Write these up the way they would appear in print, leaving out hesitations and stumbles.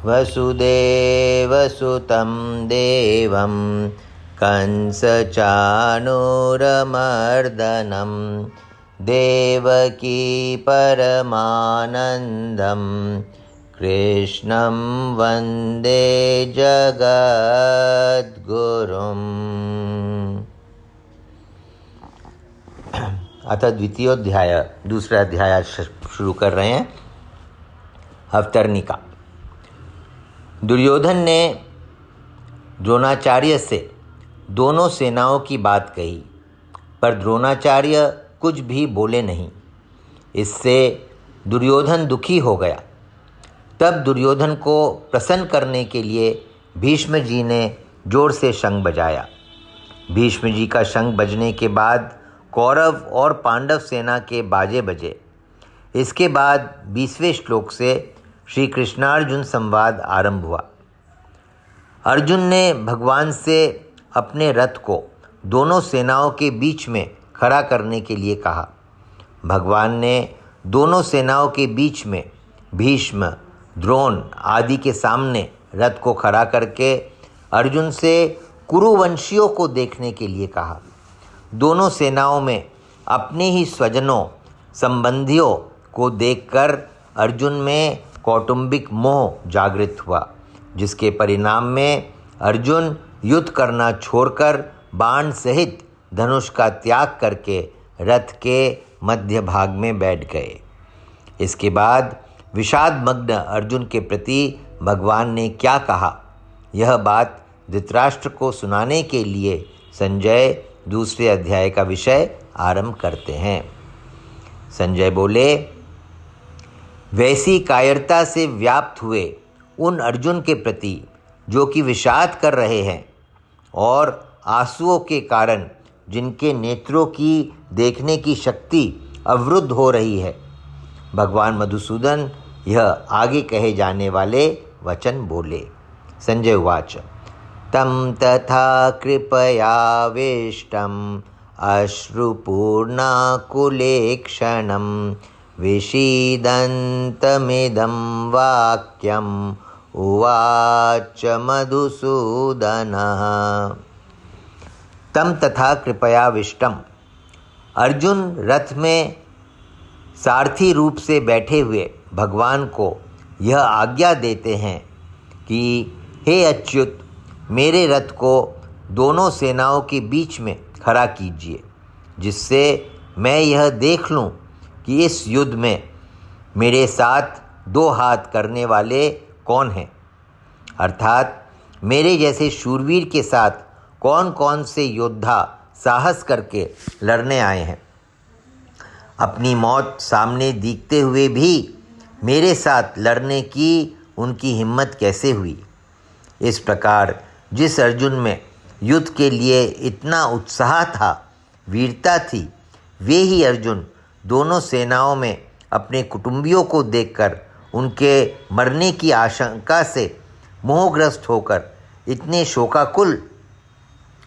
वसुदेवसुतं देवं कंसचाणूरमर्दनं देवकी परमानन्दं कृष्णं वन्दे जगद्गुरुम्। अतः द्वितीयोध्याय, दूसरा अध्याय शुरू कर रहे हैं। अवतरणिका। दुर्योधन ने द्रोणाचार्य से दोनों सेनाओं की बात कही, पर द्रोणाचार्य कुछ भी बोले नहीं। इससे दुर्योधन दुखी हो गया। तब दुर्योधन को प्रसन्न करने के लिए भीष्म जी ने जोर से शंख बजाया। भीष्म जी का शंख बजने के बाद कौरव और पांडव सेना के बाजे बजे। इसके बाद 20वें श्लोक से श्री कृष्णार्जुन संवाद आरंभ हुआ। अर्जुन ने भगवान से अपने रथ को दोनों सेनाओं के बीच में खड़ा करने के लिए कहा। भगवान ने दोनों सेनाओं के बीच में भीष्म, द्रोण आदि के सामने रथ को खड़ा करके अर्जुन से कुरुवंशियों को देखने के लिए कहा। दोनों सेनाओं में अपने ही स्वजनों संबंधियों को देखकर अर्जुन में कौटुंबिक मोह जागृत हुआ, जिसके परिणाम में अर्जुन युद्ध करना छोड़कर बाण सहित धनुष का त्याग करके रथ के मध्य भाग में बैठ गए। इसके बाद विषादमग्न अर्जुन के प्रति भगवान ने क्या कहा, यह बात धृतराष्ट्र को सुनाने के लिए संजय दूसरे अध्याय का विषय आरंभ करते हैं। संजय बोले, वैसी कायरता से व्याप्त हुए उन अर्जुन के प्रति जो कि विषाद कर रहे हैं और आंसुओं के कारण जिनके नेत्रों की देखने की शक्ति अवरुद्ध हो रही है, भगवान मधुसूदन यह आगे कहे जाने वाले वचन बोले। संजय उवाच, तं तथा कृपयावेष्टम् अश्रुपूर्णाकुलेक्षणं विषीदन्तमिदं वाक्यम् उवाच मधुसूदनः। तं तथा कृपयाविष्टम। अर्जुन रथ में सारथी रूप से बैठे हुए भगवान को यह आज्ञा देते हैं कि हे अच्युत, मेरे रथ को दोनों सेनाओं के बीच में खड़ा कीजिए, जिससे मैं यह देख लूं कि इस युद्ध में मेरे साथ दो हाथ करने वाले कौन हैं, अर्थात मेरे जैसे शूरवीर के साथ कौन कौन से योद्धा साहस करके लड़ने आए हैं। अपनी मौत सामने देखते हुए भी मेरे साथ लड़ने की उनकी हिम्मत कैसे हुई। इस प्रकार जिस अर्जुन में युद्ध के लिए इतना उत्साह था, वीरता थी, वे ही अर्जुन दोनों सेनाओं में अपने कुटुंबियों को देखकर उनके मरने की आशंका से मोहग्रस्त होकर इतने शोकाकुल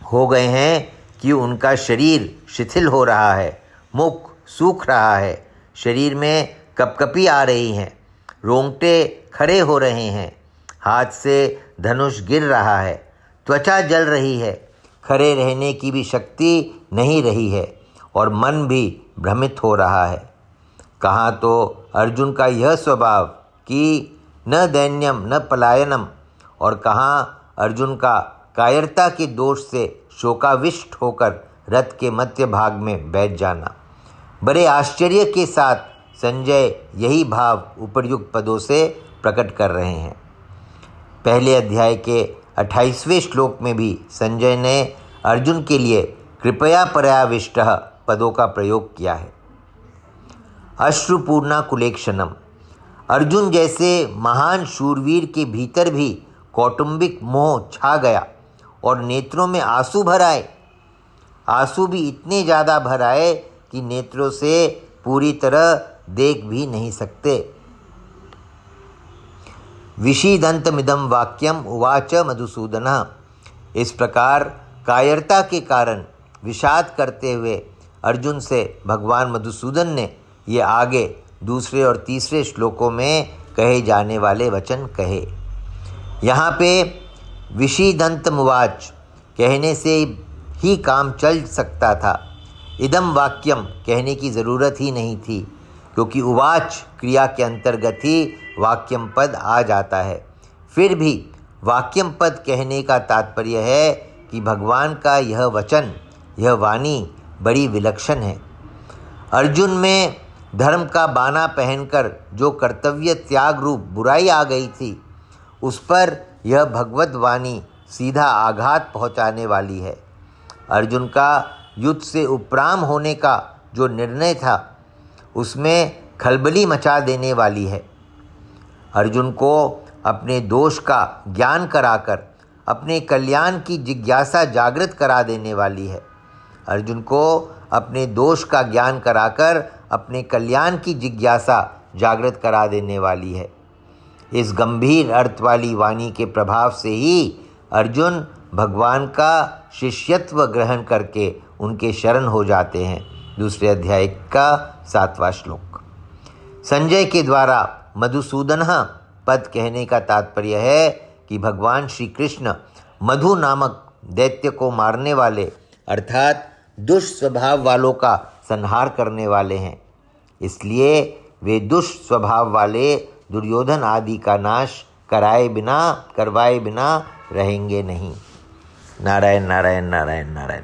हो गए हैं कि उनका शरीर शिथिल हो रहा है, मुख सूख रहा है, शरीर में कपकपी आ रही हैं, रोंगटे खड़े हो रहे हैं, हाथ से धनुष गिर रहा है, त्वचा जल रही है, खड़े रहने की भी शक्ति नहीं रही है और मन भी भ्रमित हो रहा है। कहाँ तो अर्जुन का यह स्वभाव कि न दैन्यम न पलायनम, और कहाँ अर्जुन का कायरता के दोष से शोकाविष्ट होकर रथ के मध्य भाग में बैठ जाना। बड़े आश्चर्य के साथ संजय यही भाव उपर्युक्त पदों से प्रकट कर रहे हैं। पहले अध्याय के 28वें श्लोक में भी संजय ने अर्जुन के लिए कृपया पर्याविष्टः पदों का प्रयोग किया है। अश्रुपूर्णा कुलेक्षणम। अर्जुन जैसे महान शूरवीर के भीतर भी कौटुंबिक मोह छा गया और नेत्रों में आंसू भर आए। आंसू भी इतने ज़्यादा भर आए कि नेत्रों से पूरी तरह देख भी नहीं सकते। विषीदन्तमिदं वाक्यम उवाच मधुसूदनः। इस प्रकार कायरता के कारण विषाद करते हुए अर्जुन से भगवान मधुसूदन ने ये आगे दूसरे और तीसरे श्लोकों में कहे जाने वाले वचन कहे। यहाँ पे विषीदन्तमुवाच कहने से ही काम चल सकता था। इदम वाक्यम कहने की ज़रूरत ही नहीं थी, क्योंकि उवाच क्रिया के अंतर्गत ही वाक्यम पद आ जाता है। फिर भी वाक्यम पद कहने का तात्पर्य है कि भगवान का यह वचन, यह वाणी बड़ी विलक्षण है। अर्जुन में धर्म का बाना पहनकर जो कर्तव्य त्याग रूप बुराई आ गई थी, उस पर यह भगवत वाणी सीधा आघात पहुंचाने वाली है। अर्जुन का युद्ध से उपराम होने का जो निर्णय था, उसमें खलबली मचा देने वाली है। अर्जुन को अपने दोष का ज्ञान कराकर अपने कल्याण की जिज्ञासा जागृत करा देने वाली है। अर्जुन को अपने दोष का ज्ञान कराकर अपने कल्याण की जिज्ञासा जागृत करा देने वाली है। इस गंभीर अर्थ वाली वाणी के प्रभाव से ही अर्जुन भगवान का शिष्यत्व ग्रहण करके उनके शरण हो जाते हैं। दूसरे अध्याय का 7वां श्लोक। संजय के द्वारा मधुसूदन पद कहने का तात्पर्य है कि भगवान श्री कृष्ण मधु नामक दैत्य को मारने वाले अर्थात दुष्स्वभाव वालों का संहार करने वाले हैं। इसलिए वे दुष्स्वभाव वाले दुर्योधन आदि का नाश करवाए बिना रहेंगे नहीं। नारायण नारायण नारायण नारायण।